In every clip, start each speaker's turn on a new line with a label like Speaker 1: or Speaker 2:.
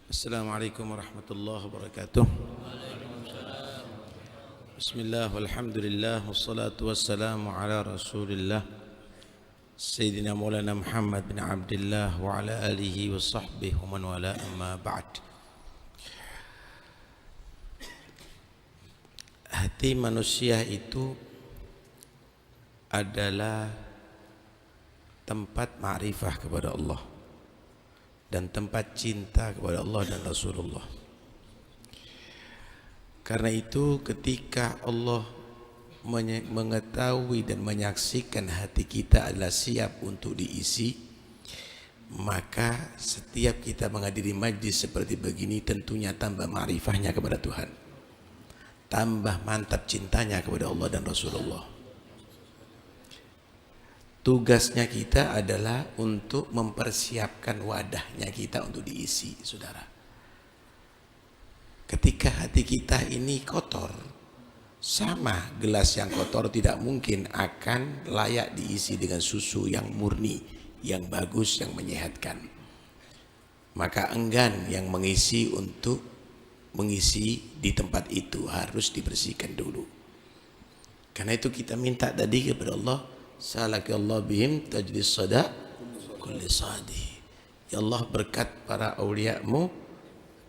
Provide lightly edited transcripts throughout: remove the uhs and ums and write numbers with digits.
Speaker 1: Assalamualaikum warahmatullahi wabarakatuh. Bismillah walhamdulillah wassalatu wassalamu ala rasulillah Sayyidina Maulana Muhammad bin Abdullah wa ala alihi wa sahbihi wa man wala amma ba'd. Hati manusia itu adalah tempat ma'rifah kepada Allah dan tempat cinta kepada Allah dan Rasulullah. Karena itu ketika Allah mengetahui dan menyaksikan hati kita adalah siap untuk diisi, maka setiap kita menghadiri majlis seperti begini tentunya tambah ma'rifahnya kepada Tuhan, tambah mantap cintanya kepada Allah dan Rasulullah. Tugasnya kita adalah untuk mempersiapkan wadahnya kita untuk diisi, saudara. Ketika hati kita ini kotor, sama gelas yang kotor tidak mungkin akan layak diisi dengan susu yang murni, yang bagus, yang menyehatkan. Maka enggan yang mengisi untuk mengisi di tempat itu, harus dibersihkan dulu. Karena itu kita minta tadi kepada Allah, salakallahu bihim tajlis sada kulli sadi. Ya Allah, berkat para auliamu,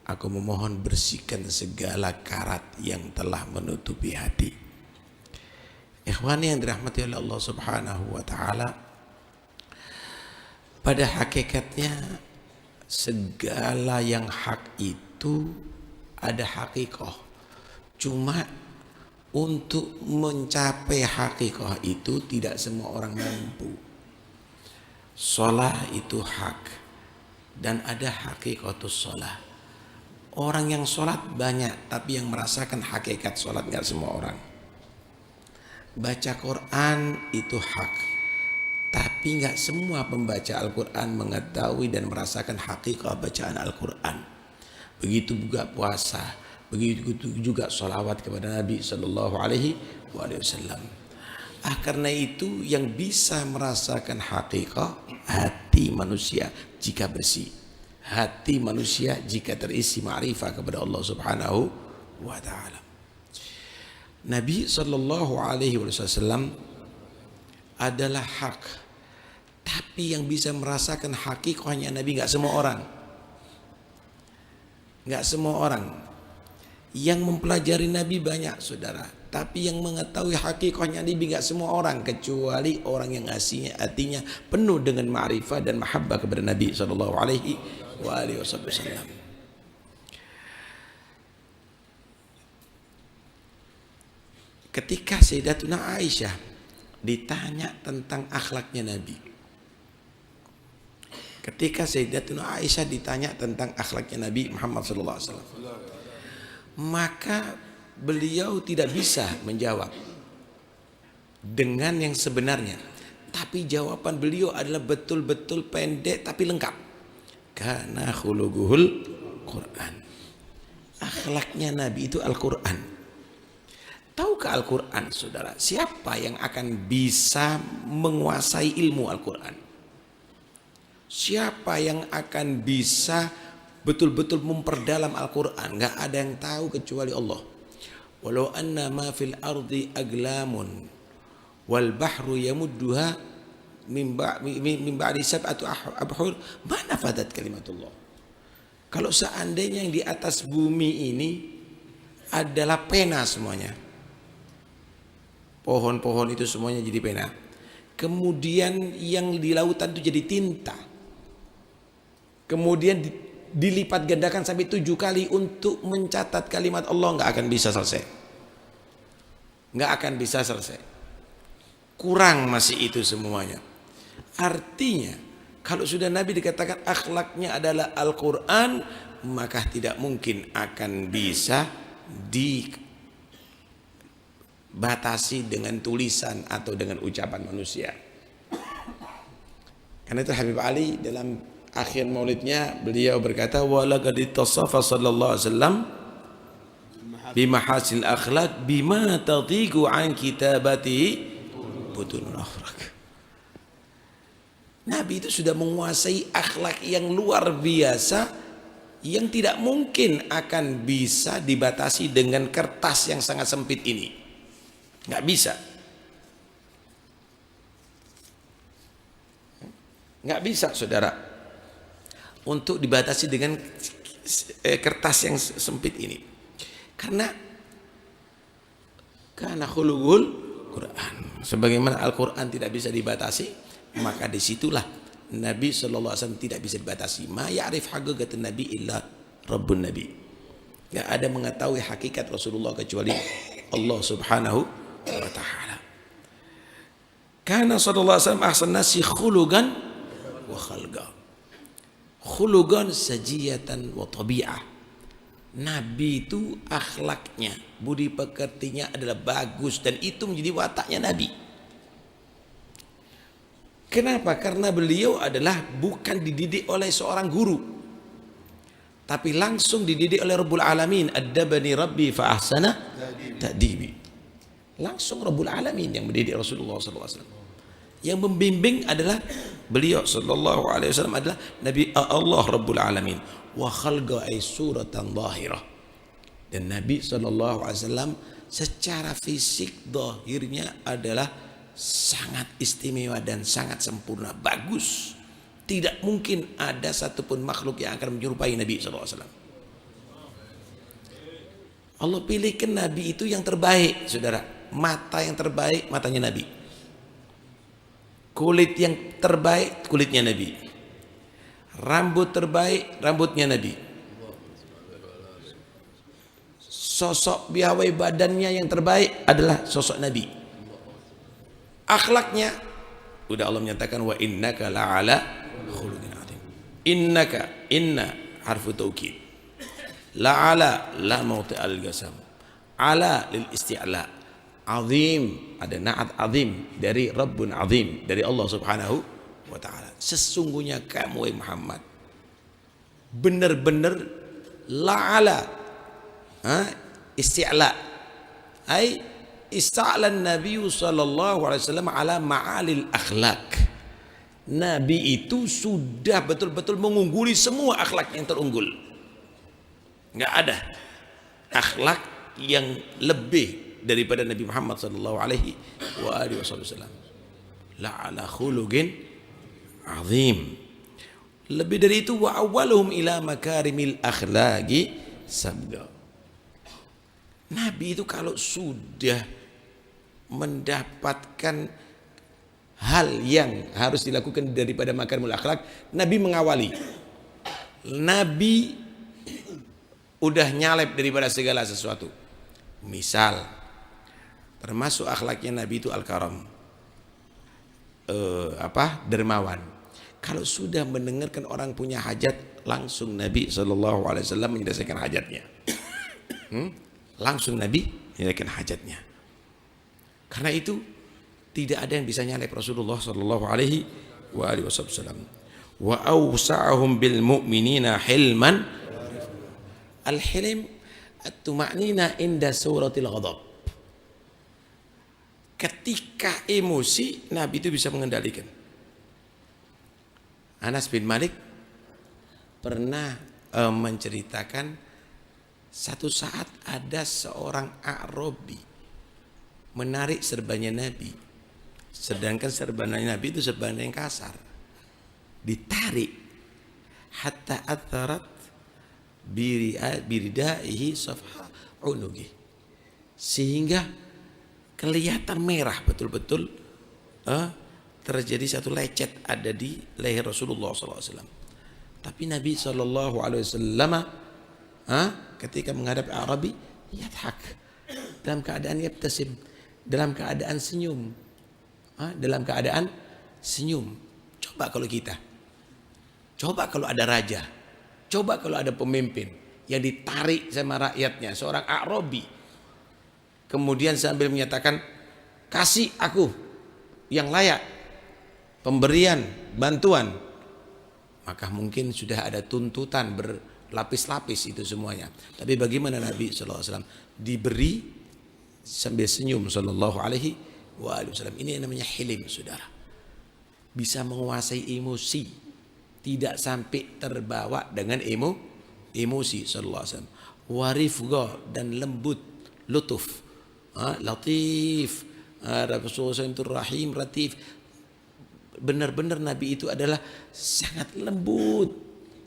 Speaker 1: aku memohon bersihkan segala karat yang telah menutupi hati. Ikhwani yang dirahmati oleh Allah Subhanahu wa taala, pada hakikatnya segala yang hak itu ada hakikah. Cuma untuk mencapai hakikah itu tidak semua orang mampu. Shalah itu hak dan ada hakikatus shalah. Orang yang sholat banyak, tapi yang merasakan hakikat sholat nggak semua orang. Baca Quran itu hak, tapi nggak semua pembaca Al-Quran mengetahui dan merasakan hakikat bacaan Al-Quran. Begitu juga puasa, begitu juga sholawat kepada Nabi Sallallahu Alaihi Wasallam. Karena itu yang bisa merasakan hakikat hati manusia jika bersih. Hati manusia jika terisi ma'rifah kepada Allah Subhanahu wa ta'ala. Nabi Sallallahu Alaihi Wasallam adalah hak, tapi yang bisa merasakan hakikahnya Nabi nggak semua orang. Nggak semua orang. Yang mempelajari Nabi banyak, saudara, tapi yang mengetahui hakikahnya Nabi nggak semua orang, kecuali orang yang hatinya penuh dengan ma'rifah dan mahabbah kepada Nabi Sallallahu Alaihi Wasallam. Ketika Sayyidatuna Aisyah ditanya tentang akhlaknya Nabi, Nabi Muhammad Sallallahu Alaihi Wasallam, maka beliau tidak bisa menjawab dengan yang sebenarnya, tapi jawaban beliau adalah betul-betul pendek tapi lengkap. Karena khuluquhul Quran, akhlaknya Nabi itu Al-Quran. Tahukah Al-Quran, saudara, siapa yang akan bisa menguasai ilmu Al-Quran? Siapa yang akan bisa betul-betul memperdalam Al-Quran? Gak ada yang tahu kecuali Allah. Walau anna ma fil ardi aglamun wal bahru yamudduha min ba'di sab'ati abhur ma nafadat kalimatullah. Kalau seandainya yang di atas bumi ini adalah pena semuanya, pohon-pohon itu semuanya jadi pena, kemudian yang di lautan itu jadi tinta, kemudian dilipat gandakan sampai 7 kali untuk mencatat kalimat Allah, nggak akan bisa selesai. Kurang masih itu semuanya. Artinya kalau sudah Nabi dikatakan akhlaknya adalah Al-Quran, maka tidak mungkin akan bisa dibatasi dengan tulisan atau dengan ucapan manusia. Karena itu Habib Ali dalam akhir maulidnya beliau berkata, walaqad ittasafa sallallahu alaihi wasallam bimahasil akhlak bima tadhiqu an kitabati butunul akhlak. Nabi itu sudah menguasai akhlak yang luar biasa yang tidak mungkin akan bisa dibatasi dengan kertas yang sangat sempit ini. Nggak bisa. Nggak bisa, saudara, untuk dibatasi dengan kertas yang sempit ini. Karena khuluqul Quran. Sebagaimana Al-Quran tidak bisa dibatasi, maka disitulah Nabi SAW tidak bisa dibatasi. Ma ya'rif haqiqatan Nabi illa Rabbun Nabi. Gak ada mengetahui hakikat Rasulullah kecuali Allah Subhanahu wa ta'ala. Karena sallallahu alaihi wasallam ahsan nasi khuluqan wa khalqa. Khuluqan sajiyatan wa tabi'ah. Nabi itu akhlaknya, budi pekertinya adalah bagus, dan itu menjadi wataknya Nabi. Kenapa? Karena beliau adalah bukan dididik oleh seorang guru, tapi langsung dididik oleh Rabbul Alamin. Addabani Rabbi fa ahsana ta'dibi. Langsung Rabbul Alamin yang mendidik Rasulullah SAW. Yang membimbing adalah beliau sallallahu alaihi wasallam, adalah Nabi Allah Rabbul Alamin. Wa khalqa ay suratan zahirah. Dan Nabi sallallahu alaihi wasallam secara fisik zahirnya adalah sangat istimewa dan sangat sempurna, bagus. Tidak mungkin ada satupun makhluk yang akan menyerupai Nabi sallallahu alaihi wasallam. Allah pilihkan Nabi itu yang terbaik, saudara. Mata yang terbaik, matanya Nabi. Kulit yang terbaik, kulitnya Nabi. Rambut terbaik, rambutnya Nabi. Sosok piawai badannya yang terbaik adalah sosok Nabi. Akhlaknya, udah Allah menyatakan wa innaka la'ala khuluqin adzim. Innaka, inna harfu taukid. La'ala la mawti' al-qasam. Ala lil isti'la. Azim, ada na'at azim dari Rabbun azim, dari Allah Subhanahu wa ta'ala. Sesungguhnya kamu Muhammad benar-benar la'ala, isti'la, ay ista'la Nabi sallallahu alaihi wasallam ala ma'alil akhlak. Nabi itu sudah betul-betul mengungguli semua akhlak yang terunggul. Nggak ada akhlak yang lebih daripada Nabi Muhammad sallallahu alaihi wasallam. La'ala khuluqin azim. Lebih dari itu, wa awwaluhum ila makarimil akhlaqi sabga. Nabi itu kalau sudah mendapatkan hal yang harus dilakukan daripada makarimul akhlak, Nabi mengawali. Nabi udah nyalep daripada segala sesuatu. Misal, termasuk akhlaknya Nabi itu al-karam, dermawan. Kalau sudah mendengarkan orang punya hajat, langsung Nabi SAW menyelesaikan hajatnya. Langsung Nabi menyelesaikan hajatnya. Karena itu tidak ada yang bisa nyalip Rasulullah SAW. Wa awsa'ahum bil mu'minina hilman. Al-hilm at-tuma'nina inda suratil ghadab. Ketika emosi, Nabi itu bisa mengendalikan. Anas bin Malik pernah menceritakan satu saat ada seorang A'rabi menarik serbannya Nabi, sedangkan serbannya Nabi itu serban yang kasar. Ditarik hatta atharat biridaihi safha unugi, sehingga kelihatan merah betul-betul, terjadi satu lecet ada di leher Rasulullah SAW. Tapi Nabi SAW ketika menghadapi Arabi, yadhak, dalam keadaan yabtasim, dalam keadaan senyum, dalam keadaan senyum. Coba kalau kita, coba kalau ada raja, coba kalau ada pemimpin yang ditarik sama rakyatnya, seorang Arabi, kemudian sambil menyatakan, kasih aku yang layak pemberian bantuan, maka mungkin sudah ada tuntutan berlapis-lapis itu semuanya. Tapi bagaimana Nabi SAW diberi sambil senyum sallallahu alaihi wasallam. Ini yang namanya hilim, saudara. Bisa menguasai emosi, tidak sampai terbawa dengan emosi sallallahu alaihi wasallam. Warifqa dan lembut, lutuf, latif. Rasulullah SAW itu rahim, latif. Benar-benar Nabi itu adalah sangat lembut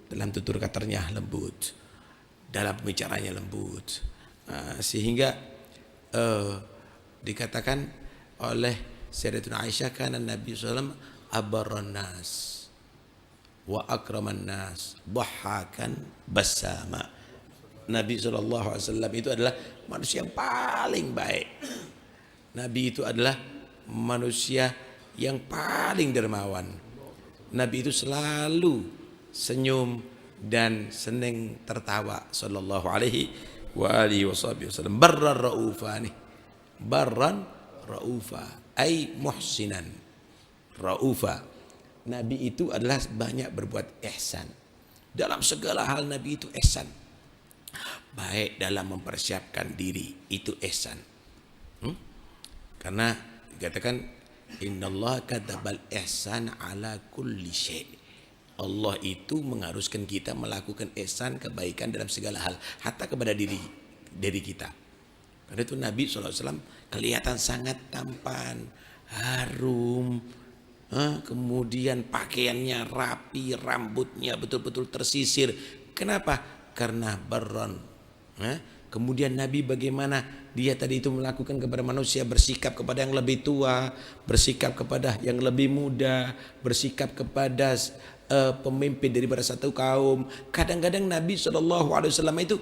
Speaker 1: dalam tutur katanya, lembut dalam pembicaranya, lembut. Sehingga dikatakan oleh Sayyidatuna Aisyah, karena Nabi SAW abarran nas wa akraman nas dhahakan basama. Nabi SAW itu adalah manusia yang paling baik. Nabi itu adalah manusia yang paling dermawan. Nabi itu selalu senyum dan senang tertawa sallallahu alaihi wa alihi wasallam. Barran raufa nih. Barran raufa ay muhsinan raufa. Nabi itu adalah banyak berbuat ihsan. Dalam segala hal Nabi itu ihsan. Baik dalam mempersiapkan diri, itu ihsan. Karena dikatakan innallaha katabal ihsan ala kulli syai'. Allah itu mengharuskan kita melakukan ihsan, kebaikan dalam segala hal, hatta kepada diri kita. Karena itu Nabi SAW kelihatan sangat tampan, harum, kemudian pakaiannya rapi, rambutnya betul-betul tersisir. Kenapa? Karena barron. Kemudian Nabi bagaimana dia tadi itu melakukan kepada manusia, bersikap kepada yang lebih tua, bersikap kepada yang lebih muda, bersikap kepada pemimpin daripada satu kaum. Kadang-kadang Nabi SAW itu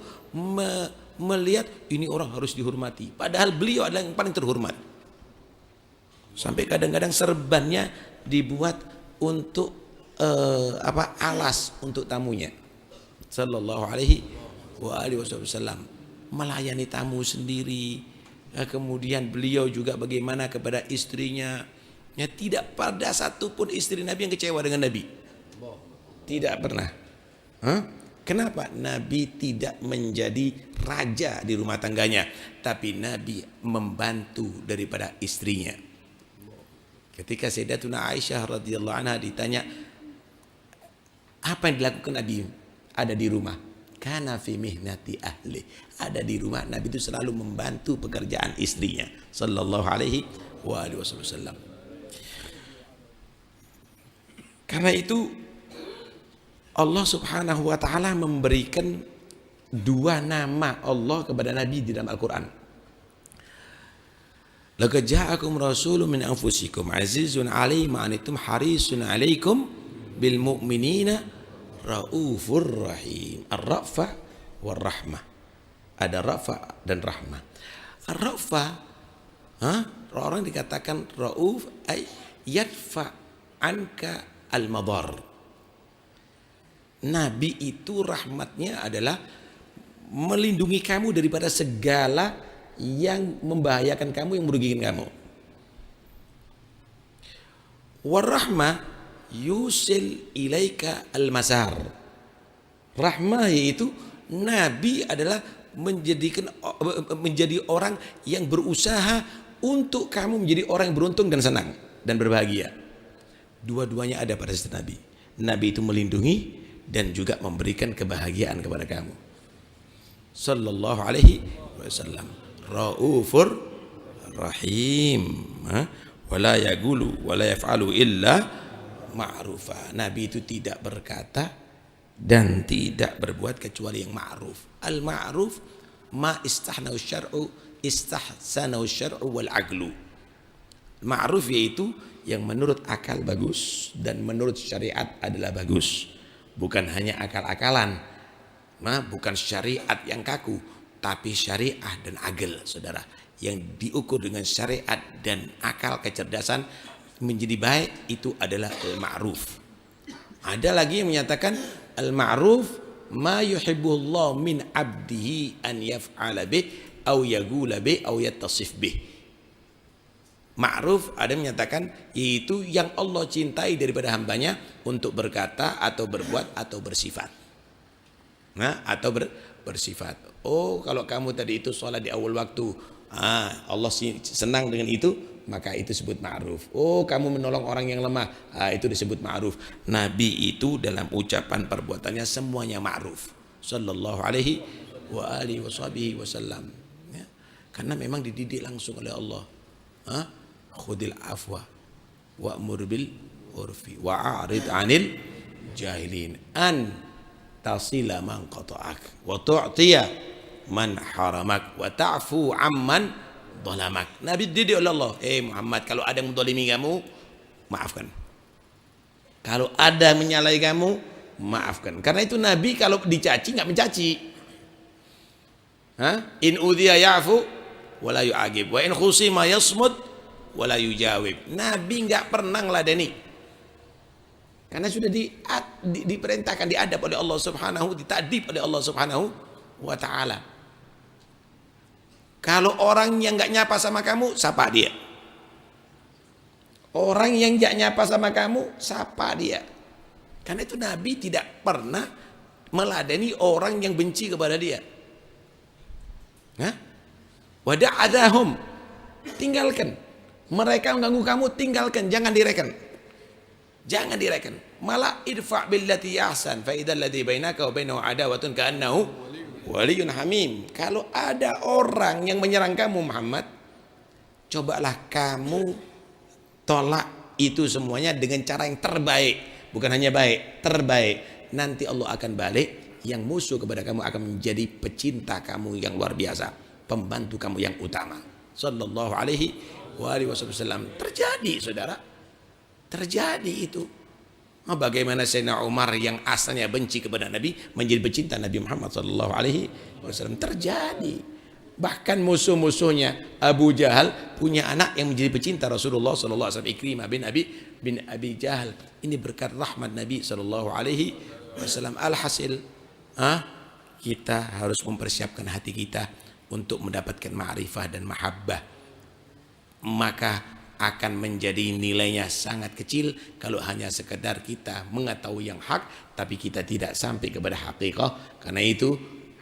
Speaker 1: melihat ini orang harus dihormati, padahal beliau adalah yang paling terhormat. Sampai kadang-kadang serbannya dibuat untuk alas untuk tamunya. Sallallahu alaihi wa alihi wasallam, melayani tamu sendiri. Kemudian beliau juga bagaimana kepada istrinya. Ya, tidak pada satupun istri Nabi yang kecewa dengan Nabi. Tidak pernah. Kenapa? Nabi tidak menjadi raja di rumah tangganya, tapi Nabi membantu daripada istrinya. Ketika Sayyidatuna Aisyah radhiyallahu anha ditanya apa yang dilakukan Nabi ada di rumah, kana fi mihnati ahli, ada di rumah. Nabi itu selalu membantu pekerjaan istrinya sallallahu alaihi wa alihi wasallam. Karena itu Allah Subhanahu wa taala memberikan dua nama Allah kepada Nabi di dalam Al-Qur'an. Laqad ja'akum rasulun min anfusikum azizun 'alaihi ma anittum harisun 'alaikum bil mu'minina raufur rahim. Ar-ra'fa war rahmah. Ada rafa dan rahmah. Ar-ra'fa, orang dikatakan rauf ay yadfa anka al-madar. Nabi itu rahmatnya adalah melindungi kamu daripada segala yang membahayakan kamu, yang merugikan kamu. Warahmah yusil ilaika al-masar. Rahmah yaitu Nabi adalah menjadi orang yang berusaha untuk kamu menjadi orang yang beruntung dan senang dan berbahagia. Dua-duanya ada pada sisi Nabi. Nabi itu melindungi dan juga memberikan kebahagiaan kepada kamu. Sallallahu alaihi wasallam. Raufur rahim, wala yaqulu wala yaf'alu illa ma'rufa. Nabi itu tidak berkata dan tidak berbuat kecuali yang ma'ruf. Al-ma'ruf ma istahsanahu syar'u wal aqlu. Ma'ruf yaitu yang menurut akal bagus dan menurut syariat adalah bagus. Bukan hanya akal-akalan, bukan syariat yang kaku, tapi syariah dan agel, saudara, yang diukur dengan syariat dan akal kecerdasan menjadi baik, itu adalah al-ma'ruf. Ada lagi yang menyatakan al-ma'ruf ma yuhibbullah min abdihi an yaf'ala bih au yaqula bih au yattasif bih. Ma'ruf ada yang menyatakan yaitu yang Allah cintai daripada hambanya untuk berkata atau berbuat atau bersifat. Atau bersifat. Oh, kalau kamu tadi itu sholat di awal waktu, Allah senang dengan itu, maka itu disebut ma'ruf. Oh, kamu menolong orang yang lemah, itu disebut ma'ruf. Nabi itu dalam ucapan perbuatannya semuanya ma'ruf sallallahu alaihi wa alihi wasallam. Ya. Karena memang dididik langsung oleh Allah. Khudil afwa wa'mur bil urfi wa'arid 'anil jahilin an tasila man qata'ak wa tu'tiya man haramak wa ta'fu amman dhalamak. Nabi dididik oleh Allah, Muhammad, kalau ada yang menzalimi kamu, maafkan. Kalau ada yang menyalahi kamu, maafkan. Karena itu Nabi kalau dicaci nggak mencaci. In udhiya ya'fu wa la yu'agib wa in khusima yasmut wa la yujawib. Nabi nggak pernah ngeladeni. Karena sudah diperintahkan, diadab oleh Allah Subhanahu, ditadib oleh Allah Subhanahu wa taala. Kalau orang yang nggak nyapa sama kamu, sapa dia. Orang yang nggak nyapa sama kamu, sapa dia. Karena itu Nabi tidak pernah meladeni orang yang benci kepada dia. Wada'adahum, tinggalkan. Mereka mengganggu kamu, tinggalkan, jangan direken. Jangan direken. Malah idfa' billati ahsan fa idzal ladzi bainaka wa bainahu adawatun ka'annahu waliyyun hamim. Kalau ada orang yang menyerang kamu Muhammad, cobalah kamu tolak itu semuanya dengan cara yang terbaik. Bukan hanya baik, terbaik. Nanti Allah akan balik, yang musuh kepada kamu akan menjadi pecinta kamu yang luar biasa, pembantu kamu yang utama. Sallallahu alaihi wasallam. Terjadi, saudara. Terjadi itu. Bagaimana Sayyidina Umar yang asalnya benci kepada Nabi menjadi pecinta Nabi Muhammad sallallahu alaihi wasallam. Terjadi. Bahkan musuh-musuhnya Abu Jahal punya anak yang menjadi pecinta Rasulullah sallallahu alaihi wasallam, Ikrimah bin Abi Jahal. Ini berkat rahmat Nabi sallallahu alaihi wasallam. Alhasil, kita harus mempersiapkan hati kita untuk mendapatkan ma'rifah dan mahabbah. Maka akan menjadi nilainya sangat kecil kalau hanya sekedar kita mengetahui yang hak tapi kita tidak sampai kepada hakikah. Karena itu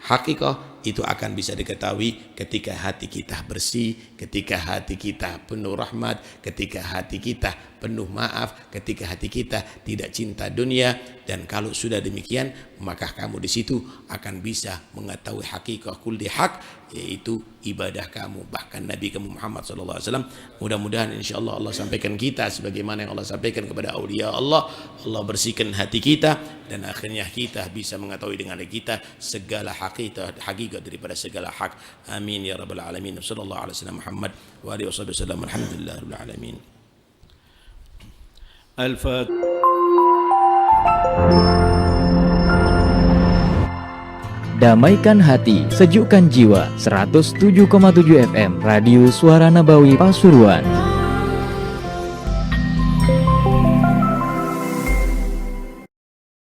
Speaker 1: hakikah itu akan bisa diketahui ketika hati kita bersih, ketika hati kita penuh rahmat, ketika hati kita penuh maaf, ketika hati kita tidak cinta dunia. Dan kalau sudah demikian, maka kamu di situ akan bisa mengetahui hakikah kulli hak, yaitu ibadah kamu, bahkan Nabi kamu Muhammad SAW. Mudah-mudahan insyaallah Allah sampaikan kita sebagaimana yang Allah sampaikan kepada aulia Allah. Allah bersihkan hati kita dan akhirnya kita bisa mengetahui dengan kita segala hakikat daripada segala hak. Amin ya rabbal alamin. Sallallahu alaihi wasallam Muhammad wa alihi wasallam. Alhamdulillahirabbil alamin. Al-Fatihah.
Speaker 2: Damaikan hati, sejukkan jiwa. 107,7 FM Radio Suara Nabawi Pasuruan.